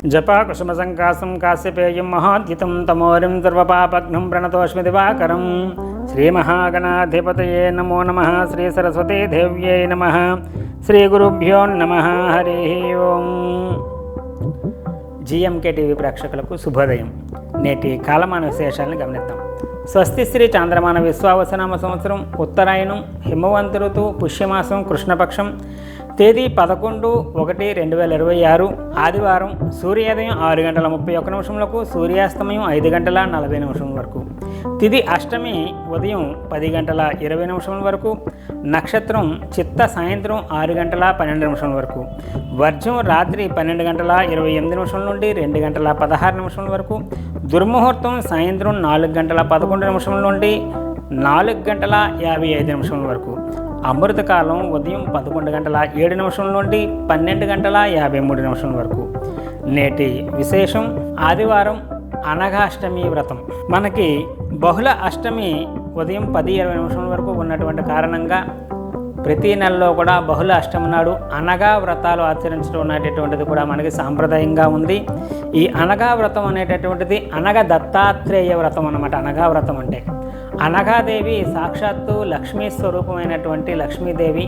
జపా కుసుమ సంకాసం కాశ్యపేయం మహాద్యుతం తమోరిం సర్వపాపఘ్నం ప్రణతోస్మి దివాకరం. శ్రీ మహాగణాధిపతయే నమో నమః. శ్రీ సరస్వతీ దేవ్యై నమః. శ్రీ గురుభ్యో నమః. హరి ఓం. జిఎంకే టీవీ ప్రేక్షకులకు శుభోదయం. నేటి కాలమాన విశేషాలను గమనిద్దాం. స్వస్తి శ్రీ చాంద్రమాన విశ్వావసనామ సంవత్సరం, ఉత్తరాయణం, హిమవంత ఋతువు, పుష్యమాసం, కృష్ణపక్షం, తేదీ 11/1/2026 ఆదివారం. సూర్యోదయం 6:31 సూర్యాస్తమయం 5:40 వరకు. తిథి అష్టమి ఉదయం 10:20 వరకు. నక్షత్రం చిత్త సాయంత్రం 6:12 వరకు. వర్జం రాత్రి 12:28 నుండి 2:16 వరకు. దుర్ముహూర్తం సాయంత్రం 4:11 నుండి 4:55 వరకు. అమృతకాలం ఉదయం 11:07 నుండి 12:53 వరకు. నేటి విశేషం ఆదివారం అనఘాష్టమి వ్రతం. మనకి బహుళ అష్టమి ఉదయం 10:20 వరకు ఉన్నటువంటి కారణంగా ప్రతి నెలలో కూడా బహుళ అష్టమి నాడు అనగా వ్రతాలు ఆచరించడం అనేటటువంటిది కూడా మనకి సాంప్రదాయంగా ఉంది. ఈ అనగా వ్రతం అనేటటువంటిది అనగ దత్తాత్రేయ వ్రతం అన్నమాట. అనగా వ్రతం అంటే అనగాదేవి సాక్షాత్తు లక్ష్మీ స్వరూపమైనటువంటి లక్ష్మీదేవి,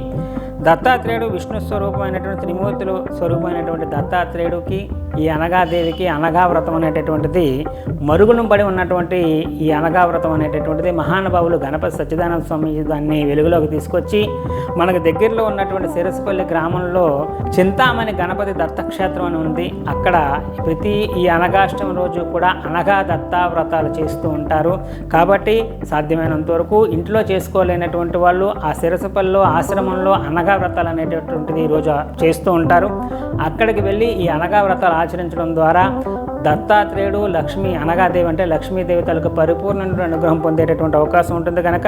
దత్తాత్రేయుడు విష్ణు స్వరూపమైనటువంటి త్రిమూర్తులు స్వరూపమైనటువంటి దత్తాత్రేయుడికి ఈ అనగాదేవికి అనగా వ్రతం అనేటటువంటిది మరుగున పడి ఉన్నటువంటి ఈ అనగా వ్రతం అనేటటువంటిది మహానుభావులు గణపతి సచ్చిదానంద స్వామి దాన్ని వెలుగులోకి తీసుకొచ్చి మనకు దగ్గరలో ఉన్నటువంటి శిరస్పల్లి గ్రామంలో చింతామణి గణపతి దత్తక్షేత్రం అని ఉంది. అక్కడ ప్రతి ఈ అనగాష్టమి రోజు కూడా అనగా దత్తా వ్రతాలు చేస్తూ ఉంటారు. కాబట్టి సాధ్యమైనంత వరకు ఇంట్లో చేసుకోలేనటువంటి వాళ్ళు ఆ శిరస్పల్లిలో ఆశ్రమంలో అనగా వ్రతాలు అనేటటువంటిది ఈరోజు చేస్తూ ఉంటారు. అక్కడికి వెళ్ళి ఈ అనగా వ్రతాలు ఆచరించడం ద్వారా దత్తాత్రేయుడు లక్ష్మీ అనగాదేవి అంటే లక్ష్మీదేవి తలకు పరిపూర్ణమైన అనుగ్రహం పొందేటటువంటి అవకాశం ఉంటుంది. కనుక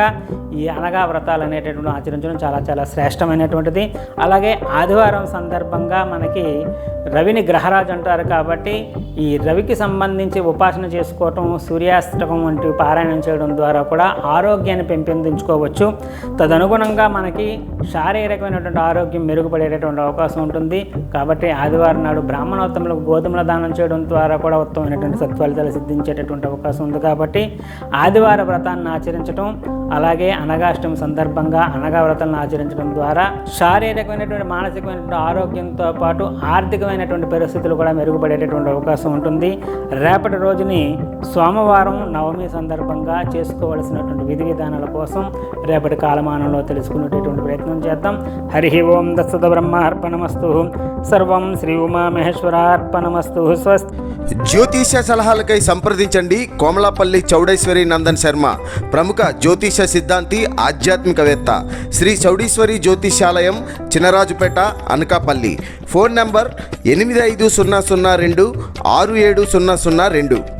ఈ అనగా వ్రతాలు అనేటటువంటి ఆచరించడం చాలా చాలా శ్రేష్టమైనటువంటిది. అలాగే ఆదివారం సందర్భంగా మనకి రవిని గ్రహరాజు అంటారు కాబట్టి ఈ రవికి సంబంధించి ఉపాసన చేసుకోవటం, సూర్యాష్టకం వంటివి పారాయణం చేయడం ద్వారా కూడా ఆరోగ్యాన్ని పెంపొందించుకోవచ్చు. తదనుగుణంగా మనకి శారీరకమైనటువంటి ఆరోగ్యం మెరుగుపడేటటువంటి అవకాశం ఉంటుంది. కాబట్టి ఆదివారం నాడు బ్రాహ్మణోత్తములకు గోధుమల దానం చేయడం ద్వారా కూడా ఉత్తమమైనటువంటి సత్ఫలితాలు సిద్ధించేటటువంటి అవకాశం ఉంది. కాబట్టి ఆదివార వ్రతాన్ని ఆచరించడం, అలాగే అనగాష్టమి సందర్భంగా అనగా వ్రతాలను ఆచరించడం ద్వారా శారీరకమైనటువంటి మానసికమైనటువంటి ఆరోగ్యంతో పాటు ఆర్థికమైనటువంటి పరిస్థితులు కూడా మెరుగుపడేటటువంటి అవకాశం ఉంటుంది. రేపటి రోజుని సోమవారం నవమి సందర్భంగా చేసుకోవలసినటువంటి విధి విధానాల కోసం రేపటి కాలమానంలో తెలుసుకునేటటువంటి ప్రయత్నం చేద్దాం. హరి ఓం దత్సద బ్రహ్మార్పణమస్తు. సర్వం శ్రీ ఉమామహేశ్వరార్పణమస్తు. స్వస్తి. జ్యోతిష సలహాలకై సంప్రదించండి కోమలాపల్లి చౌడేశ్వరి నందన్ శర్మ, ప్రముఖ జ్యోతిష సిద్ధాంతి, ఆధ్యాత్మికవేత్త. శ్రీ చౌడేశ్వరి జ్యోతిషాలయం, చినరాజుపేట, అనకాపల్లి. Phone number 8500267002.